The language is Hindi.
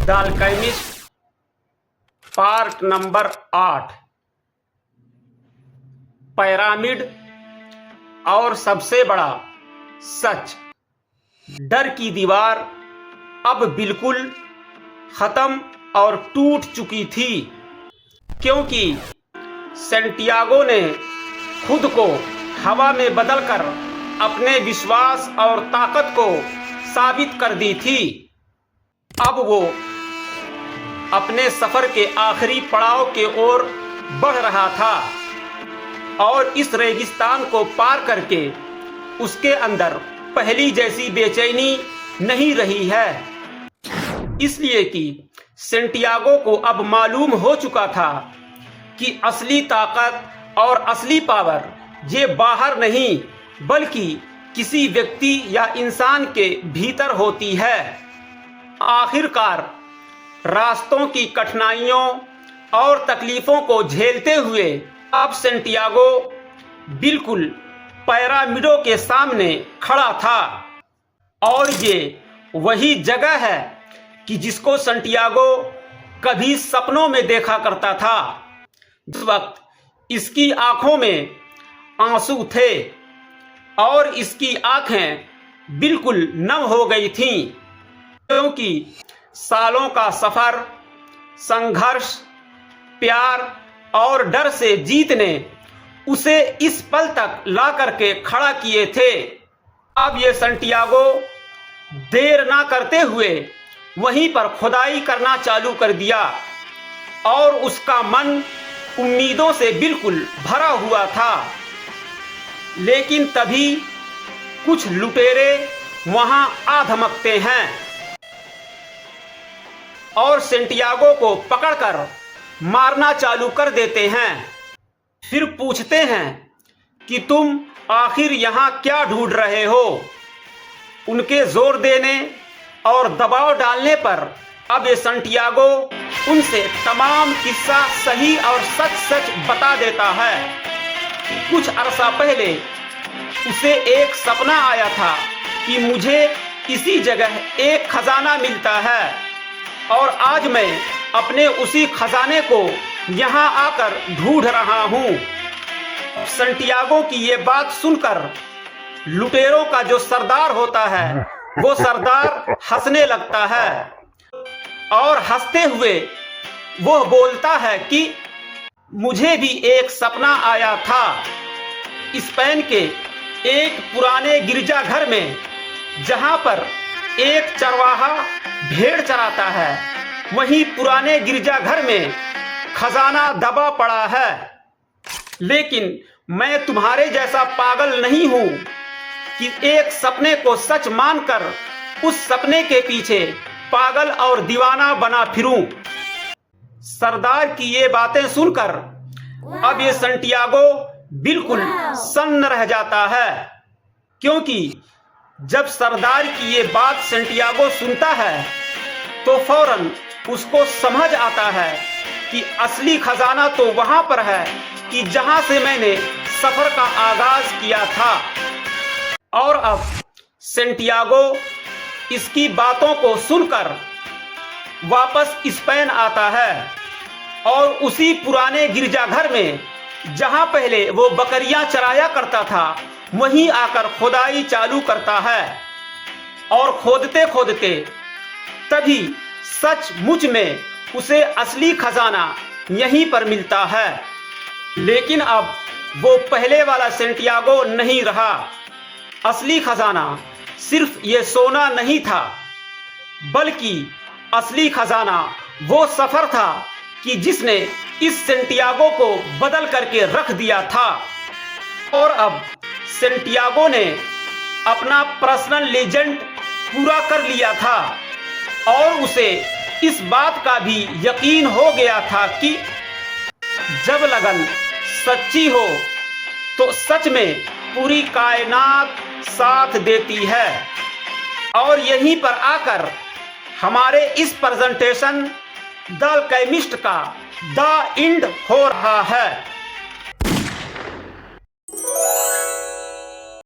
The alchemist part number 8। Pyramid और सबसे बड़ा सच। डर की दीवार अब बिल्कुल खत्म और टूट चुकी थी, क्योंकि सैंटियागो ने खुद को हवा में बदलकर अपने विश्वास और ताकत को साबित कर दी थी। अब वो अपने सफर के आखिरी पड़ाव के ओर बढ़ रहा था और इस रेगिस्तान को पार करके उसके अंदर पहली जैसी बेचैनी नहीं रही है, इसलिए कि सैंटियागो को अब मालूम हो चुका था कि असली ताकत और असली पावर ये बाहर नहीं बल्कि किसी व्यक्ति या इंसान के भीतर होती है। आखिरकार रास्तों की कठिनाइयों और तकलीफों को झेलते हुए अब सैंटियागो बिल्कुल पिरामिडों के सामने खड़ा था, और ये वही जगह है कि जिसको सैंटियागो कभी सपनों में देखा करता था। जिस वक्त इसकी आंखों में आंसू थे और इसकी आंखें बिल्कुल नम हो गई थीं, क्योंकि सालों का सफर, संघर्ष, प्यार और डर से जीत ने उसे इस पल तक ला करके खड़ा किए थे। अब ये सैंटियागो देर ना करते हुए वहीं पर खुदाई करना चालू कर दिया और उसका मन उम्मीदों से बिल्कुल भरा हुआ था। लेकिन तभी कुछ लुटेरे वहां आ धमकते हैं और सैंटियागो को पकड़कर मारना चालू कर देते हैं। फिर पूछते हैं कि तुम आखिर यहाँ क्या ढूंढ रहे हो। उनके जोर देने और दबाव डालने पर अब ये सैंटियागो उनसे तमाम किस्सा सही और सच सच बता देता है। कुछ अरसा पहले उसे एक सपना आया था कि मुझे इसी जगह एक खजाना मिलता है, और आज मैं अपने उसी खजाने को यहाँ आकर ढूंढ रहा हूँ। सैंटियागो की ये बात सुनकर लुटेरों का जो सरदार होता है वो सरदार हंसने लगता है, और हंसते हुए वो बोलता है कि मुझे भी एक सपना आया था। स्पेन के एक पुराने गिरजाघर में, जहां पर एक चरवाहा भेड़ चराता है, वहीं पुराने गिरजाघर में खजाना दबा पड़ा है। लेकिन मैं तुम्हारे जैसा पागल नहीं हूं कि एक सपने को सच मानकर उस सपने के पीछे पागल और दीवाना बना फिरूं। सरदार की ये बातें सुनकर अब ये सैंटियागो बिल्कुल सन्न रह जाता है, क्योंकि जब सरदार की ये बात सैंटियागो सुनता है तो फौरन उसको समझ आता है कि असली खजाना तो वहां पर है कि जहां से मैंने सफर का आगाज किया था। और अब सैंटियागो इसकी बातों को सुनकर वापस स्पेन आता है और उसी पुराने गिरजाघर में, जहां पहले वो बकरियां चराया करता था, वहीं आकर खुदाई चालू करता है। और खोदते खोदते तभी सचमुच में उसे असली खजाना यहीं पर मिलता है। लेकिन अब वो पहले वाला सैंटियागो नहीं रहा। असली खजाना सिर्फ ये सोना नहीं था, बल्कि असली खजाना वो सफर था कि जिसने इस सैंटियागो को बदल करके रख दिया था। और अब सैंटियागो ने अपना पर्सनल लेजेंड पूरा कर लिया था, और उसे इस बात का भी यकीन हो गया था कि जब लगन सच्ची हो तो सच में पूरी कायनात साथ देती है। और यहीं पर आकर हमारे इस प्रेजेंटेशन द अल्केमिस्ट का द एंड हो रहा है।